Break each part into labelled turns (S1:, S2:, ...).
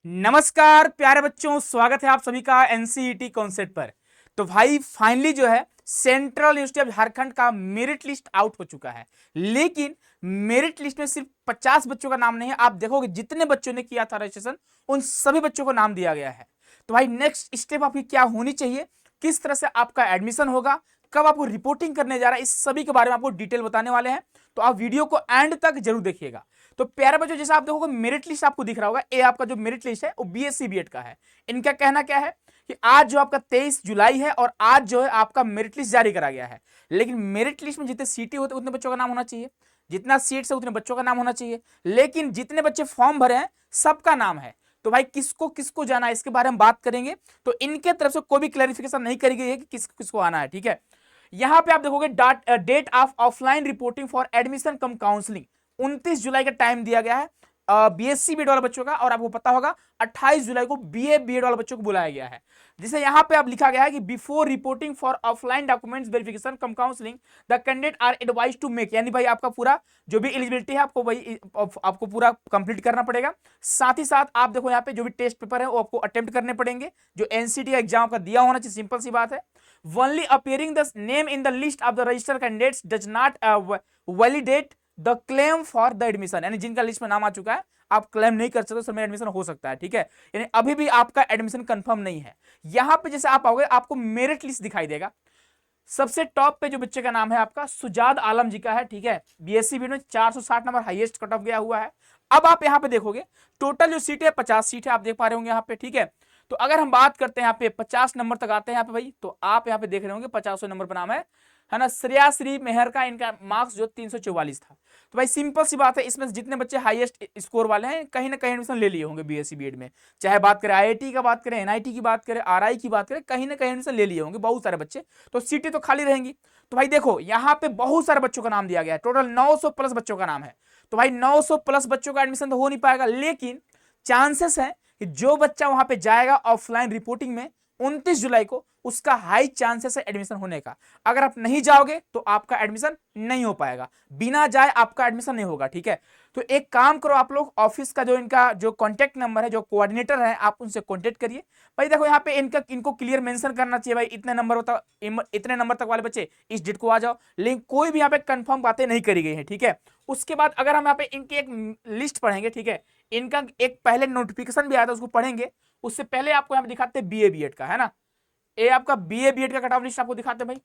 S1: नमस्कार प्यारे बच्चों, स्वागत है आप सभी का एनसीईटी कॉन्सेप्ट पर। तो भाई फाइनली जो है सेंट्रल यूनिवर्सिटी ऑफ झारखंड का मेरिट लिस्ट आउट हो चुका है। लेकिन मेरिट लिस्ट में सिर्फ 50 बच्चों का नाम नहीं है। आप देखोगे जितने बच्चों ने किया था रजिस्ट्रेशन उन सभी बच्चों को नाम दिया गया है। तो भाई नेक्स्ट स्टेप आपकी क्या होनी चाहिए, किस तरह से आपका एडमिशन होगा, कब आपको रिपोर्टिंग करने जा रहा है, इस सभी के बारे में आपको डिटेल बताने वाले हैं। तो आप वीडियो को एंड तक जरूर देखिएगा। तो प्यारे बच्चों, जैसे आप देखोगे मेरिट लिस्ट आपको दिख रहा होगा, ये आपका जो मेरिट लिस्ट है वो बीएससी बीएड का है। इनका कहना क्या है कि आज जो आपका 23 जुलाई है और आज जो है आपका मेरिट लिस्ट जारी करा गया है। लेकिन मेरिट लिस्ट में जितने सीटें होते उतने बच्चों का नाम होना चाहिए, जितना सीट्स है उतने बच्चों का नाम होना चाहिए। लेकिन जितने बच्चे फॉर्म भरे हैं सबका नाम है। तो भाई किसको किसको जाना है इसके बारे में बात करेंगे। तो इनके तरफ से कोई भी क्लैरिफिकेशन नहीं करी गई है कि किसको किसको आना है, ठीक है। यहां पे आप देखोगे date of offline reporting for admission cum counselling 29 जुलाई का टाइम दिया गया है बीएससी बीएड वाले बच्चों का। और आपको पता होगा 28 जुलाई को बीए बीएड वाले बच्चों को बुलाया गया है। जिसे यहां पे आप लिखा गया है कि before reporting for offline documents verification cum counselling the candidate are advise to make, यानी भाई आपका पूरा जो भी एलिजिबिलिटी है आपको भाई आपको पूरा कंप्लीट करना पड़ेगा। साथ ही साथ आप देखो यहाँ पे जो भी टेस्ट पेपर है वो आपको अटेम्प्ट करने पड़ेंगे, जो एनसीटी का एग्जाम का दिया होना चाहिए, सिंपल सी बात है। Only appearing the name in the list of the registered candidates does not validate the claim for the admission, यानी जिनका लिस्ट में नाम आ चुका है आप क्लेम नहीं कर सकते, उसमें एडमिशन हो सकता है, ठीक है। यानी अभी भी आपका एडमिशन कंफर्म नहीं है। यहां पे जैसे आप आओगे आपको मेरिट लिस्ट दिखाई देगा। सबसे टॉप पे जो बच्चे का नाम है आपका सुजाद आलम जी का है, ठीक है। बीएससी बीएड में 460 नंबर हाईएस्ट कट ऑफ गया हुआ है। अब आप यहां पे देखोगे टोटल जो सीट है 50 सीट है, आप देख पा रहे होंगे यहाँ पे, ठीक है। तो अगर हम बात करते हैं यहाँ पे 50 नंबर तक आते हैं यहाँ पे भाई, तो आप यहाँ पे देख रहे होंगे 50 नंबर पर नाम है ना, श्रेयाश्री मेहर का। इनका मार्क्स जो 344 था। तो भाई सिंपल सी बात है, इसमें जितने बच्चे हाईएस्ट स्कोर वाले हैं कहीं ना कहीं एडमिशन ले लिए होंगे बीएससी बीएड में। चाहे बात करें आईआईटी का, बात करें एनआईटी की, बात करें आरआई की, बात करें, कहीं ना कहीं एडमिशन ले लिए होंगे बहुत सारे बच्चे। तो सीटें तो खाली रहेंगी। तो भाई देखो यहाँ पे बहुत सारे बच्चों का नाम दिया गया है, टोटल 900 प्लस बच्चों का नाम है। तो भाई 900 प्लस बच्चों का एडमिशन तो हो नहीं पाएगा, लेकिन चांसेस है कि जो बच्चा वहां पे जाएगा ऑफलाइन रिपोर्टिंग में 29 जुलाई को, उसका हाई चांसेस है एडमिशन होने का। अगर आप नहीं जाओगे तो आपका एडमिशन नहीं हो पाएगा, बिना जाए आपका एडमिशन नहीं होगा, ठीक है। तो एक काम करो, आप लोग ऑफिस का जो इनका जो कांटेक्ट नंबर है, जो कोऑर्डिनेटर है, आप उनसे कांटेक्ट करिए। भाई देखो यहाँ पे इनको क्लियर मेंशन करना चाहिए भाई इतने नंबर तक वाले बच्चे इस डेट को आ जाओ, लेकिन कोई भी यहाँ पे कंफर्म बातें नहीं करी गई है, ठीक है। उसके बाद अगर हम यहाँ पे इनकी एक लिस्ट पढ़ेंगे, ठीक है, इनका एक पहले नोटिफिकेशन भी आया था उसको पढ़ेंगे। उससे पहले आपको यहाँ पे दिखाते हैं बीए बीएड का, है ना। ये आपका बीए बीएड का कट ऑफ लिस्ट आपको दिखाते हैं भाई।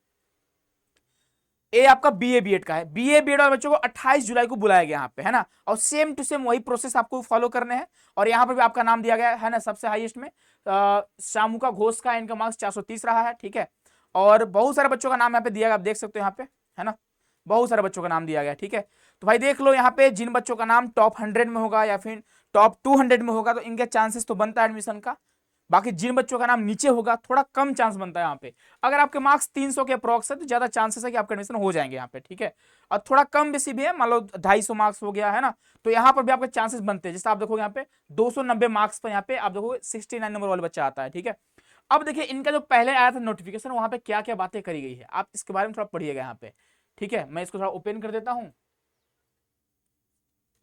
S1: ये आपका बीए बीएड का है। बीए बीएड वाले बच्चों को 28 जुलाई को बुलाया गया यहाँ पे, है ना। और सेम टू सेम वही प्रोसेस आपको फॉलो करने हैं। और यहाँ पर भी आपका नाम दिया गया है ना, सबसे हाईएस्ट में शामुका घोष का इनका मार्क्स 430 रहा है, ठीक है। और बहुत सारे बच्चों का नाम यहाँ पे दिया गया, आप देख सकते हो यहाँ पे, है ना, बहुत सारे बच्चों का नाम दिया गया, ठीक है। तो भाई देख लो यहाँ पे जिन बच्चों का नाम टॉप 100 में होगा या फिर टॉप 200 में होगा तो इनके चांसेस तो बनता है एडमिशन का। बाकी जिन बच्चों का नाम नीचे होगा थोड़ा कम चांस बनता है यहाँ पे। अगर आपके मार्क्स 300 के अप्रॉक्स है तो ज्यादा चांसेस है कि आपका एडमिशन हो जाएंगे यहाँ पे, ठीक है। और थोड़ा कम बेसी भी है, मान लो 250 मार्क्स हो गया, है ना, तो यहाँ पर भी आपके चांसेस बनते हैं। जैसे आप देखोगे यहाँ पे 290 मार्क्स पर यहाँ पे आप देखोगे 69 नंबर वाला बच्चा आता है, ठीक है। अब देखिए इनका जो पहले आया था नोटिफिकेशन, वहां पे क्या क्या बातें करी गई है आप इसके बारे में थोड़ा पढ़िएगा यहाँ पे, ठीक है। मैं इसको थोड़ा ओपन कर देता हूँ।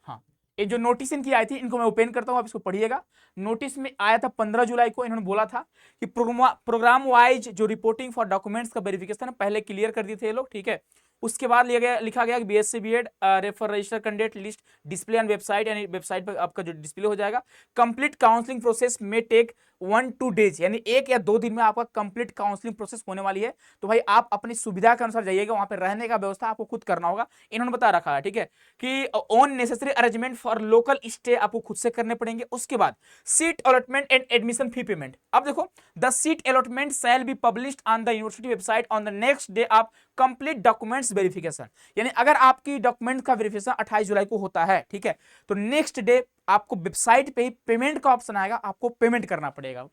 S1: हाँ, ये जो नोटिस इनकी आई थी इनको मैं ओपन करता हूं, आप इसको पढ़िएगा। नोटिस में आया था 15 जुलाई को। इन्होंने बोला था कि प्रोग्राम वाइज जो रिपोर्टिंग फॉर डॉक्यूमेंट्स का वेरिफिकेशन है पहले क्लियर कर दिए थे ये लोग, ठीक है। उसके बाद लिखा गया कि BSc BEd refer register candidate list display on website, यानी वेबसाइट पर आपका जो डिस्प्ले हो जाएगा। कंप्लीट काउंसलिंग प्रोसेस में टेक 1-2 डेज, यानी 1 या 2 दिन में आपका कंप्लीट काउंसलिंग प्रोसेस होने वाली है। तो भाई आप अपनी सुविधा के अनुसार जाइएगा, वहां पर रहने का व्यवस्था आपको खुद करना होगा, इन्होंने बता रखा है, ठीक है। कि on necessary arrangement for local stay आपको खुद से करने पड़ेंगे। उसके बाद seat allotment and admission fee payment. अब देखो the seat allotment shall be published on the university website on the next day of complete documents verification, यानी अगर आपकी डॉक्यूमेंट का वेरिफिकेशन 28 जुलाई को होता है, ठीक है, तो नेक्स्ट डे आपको वेबसाइट पे ही पेमेंट का ऑप्शन आएगा, आपको पेमेंट करना पड़ेगा।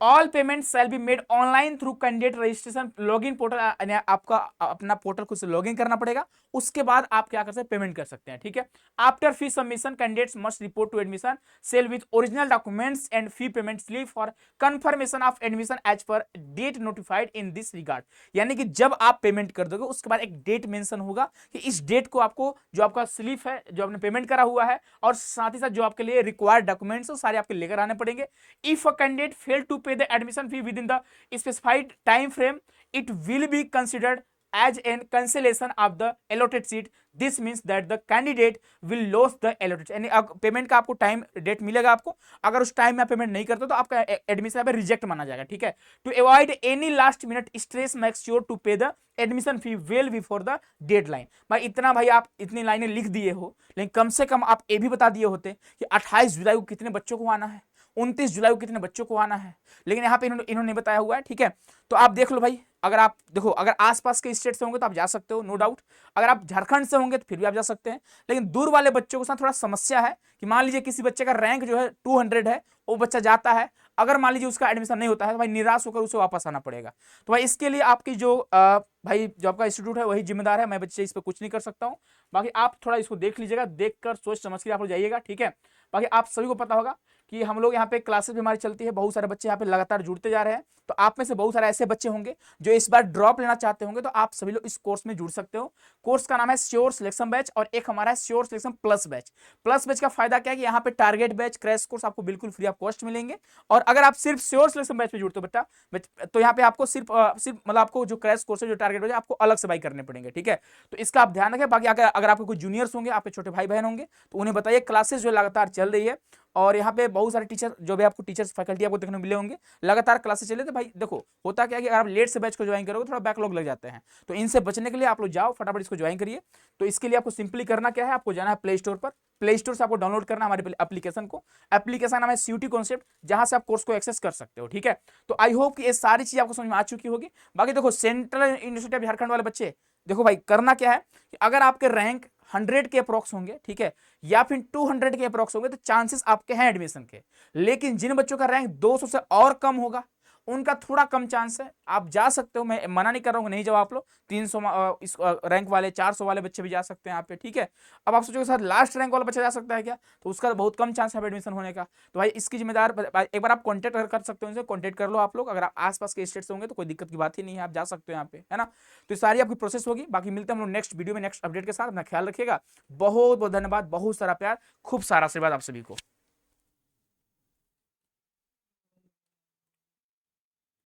S1: All payment shall be made online through candidate registration login portal, आपका अपना पोर्टल खुद से लॉगिन करना पड़ेगा, उसके बाद आप क्या कर सकते हैं, पेमेंट कर सकते हैं, ठीक है। After fee submission candidates must report to admission cell with original documents and fee payment slip for confirmation of admission as per date notified in this regard. यानी कि जब आप पेमेंट कर दोगे उसके बाद एक डेट मेंशन होगा कि इस डेट को आपको जो आपका स्लिप है जो आपने पेमेंट करा हुआ है और साथ ही साथ जो आपके लिए रिक्वायर्ड डॉक्यूमेंट्स है सारे आपके लेकर आने पड़ेंगे। If a candidate fail to pay the admission fee within the specified time frame, it will be considered as an cancellation of the allotted seat. This means that the candidate will lose the allotted, यानी payment का आपको time date मिलेगा आपको, अगर उस time में आप payment नहीं करते तो आपका एडमिशन यहाँ पे रिजेक्ट माना जाएगा, ठीक है। To avoid any last minute stress make sure to pay the admission fee well before the deadline. भाई इतना भाई आप इतनी लाइनें लिख दिए हो, लेकिन कम से कम आप ये भी बता दिए होते कि 28 जुलाई को कितने बच्चों को आना है, 29 जुलाई को कितने बच्चों को आना है, लेकिन यहाँ पे इन्होंने बताया हुआ है, ठीक है। तो आप देख लो भाई, अगर आप देखो अगर आसपास के स्टेट से होंगे तो आप जा सकते हो, नो डाउट। अगर आप झारखंड से होंगे तो फिर भी आप जा सकते हैं, लेकिन दूर वाले बच्चों के साथ थोड़ा समस्या है कि मान लीजिए किसी बच्चे का रैंक जो है 200 है, वो बच्चा जाता है, अगर मान लीजिए उसका एडमिशन नहीं होता है तो भाई निराश होकर उसे वापस आना पड़ेगा। तो भाई इसके लिए आपकी जो भाई जो आपका इंस्टीट्यूट है वही जिम्मेदार है, मैं बच्चे इस पर कुछ नहीं कर सकता हूँ। बाकी आप थोड़ा इसको देख लीजिएगा, देख कर सोच समझ कर आप लोग जाइएगा, ठीक है। बाकी आप सभी को पता होगा कि हम लोग यहाँ पे क्लासेस भी हमारी चलती है, बहुत सारे बच्चे यहाँ पे लगातार जुड़ते जा रहे हैं, तो आप में से बहुत सारे ऐसे बच्चे होंगे जो इस बार ड्रॉप लेना चाहते होंगे, तो आप सभी लोग इस कोर्स में जुड़ सकते हो। कोर्स का नाम है श्योर सिलेक्शन बैच और एक हमारा है sure selection plus batch. Plus batch का फायदा क्या है कि यहाँ पे टारगेट बैच क्रैश कोर्स आपको बिल्कुल फ्री ऑफ कॉस्ट मिलेंगे, और अगर आप सिर्फ श्योर सिलेक्शन बैच में जुड़ते हो बेटा तो यहाँ पे आपको सिर्फ मतलब आपको जो क्रैश कोर्स है जो टारगेट हो जाए आपको अलग से बाई करने पड़ेंगे, ठीक है। तो इसका आप ध्यान रखें। बाकी अगर आपके कोई जूनियर्स होंगे, आपके छोटे भाई बहन होंगे, तो उन्हें बताइए क्लासेस जो लगातार चल रही है, और यहाँ पे बहुत सारे टीचर जो भी आपको टीचर्स फैकल्टी आपको देखने मिले होंगे, लगातार क्लासेस चले। तो भाई देखो होता क्या है कि अगर आप लेट से बैच को ज्वाइन करोगे थोड़ा बैकलॉग लग जाते हैं, तो इनसे बचने के लिए आप लोग जाओ फटाफट इसको ज्वाइन करिए। तो इसके लिए आपको सिंपली करना क्या है, आपको जाना है प्ले स्टोर पर, प्ले स्टोर से आपको डाउनलोड करना हमारे एप्लीकेशन को, एप्लीकेशन नाम है सीयूटी कॉन्सेप्ट, जहां से आप कोर्स को एक्सेस कर सकते हो, ठीक है। तो आई होप कि ये सारी चीज आपको समझ में आ चुकी होगी। बाकी देखो सेंट्रल यूनिवर्सिटी ऑफ झारखंड वाले बच्चे, देखो भाई करना क्या है कि अगर आपके रैंक 100 के अप्रॉक्स होंगे, ठीक है, या फिर 200 के अप्रॉक्स होंगे, तो चांसेस आपके हैं एडमिशन के। लेकिन जिन बच्चों का रैंक 200 से और कम होगा उनका थोड़ा कम चांस है, आप जा सकते हो, मैं मना नहीं कर रहा हूँ, नहीं जाओ आप लोग। 300 इस रैंक वाले 400 वाले बच्चे भी जा सकते हैं यहाँ पे, ठीक है। अब आप सोचोगे सर लास्ट रैंक वाला बच्चा जा सकता है क्या, तो उसका बहुत कम चांस है एडमिशन होने का। तो भाई इसकी जिम्मेदार एक बार आप कॉन्टैक्ट कर सकते हो, उनसे कॉन्टैक्ट कर लो आप लोग, अगर आप आसपास के स्टेट से होंगे तो कोई दिक्कत की बात ही नहीं है, आप जा सकते हो यहाँ पे, है ना। तो सारी आपकी प्रोसेस होगी। बाकी मिलते हैं हम लोग नेक्स्ट वीडियो में नेक्स्ट अपडेट के साथ, अपना ख्याल रखिएगा। बहुत बहुत धन्यवाद, बहुत सारा प्यार, खूब सारा आशीर्वाद आप सभी को।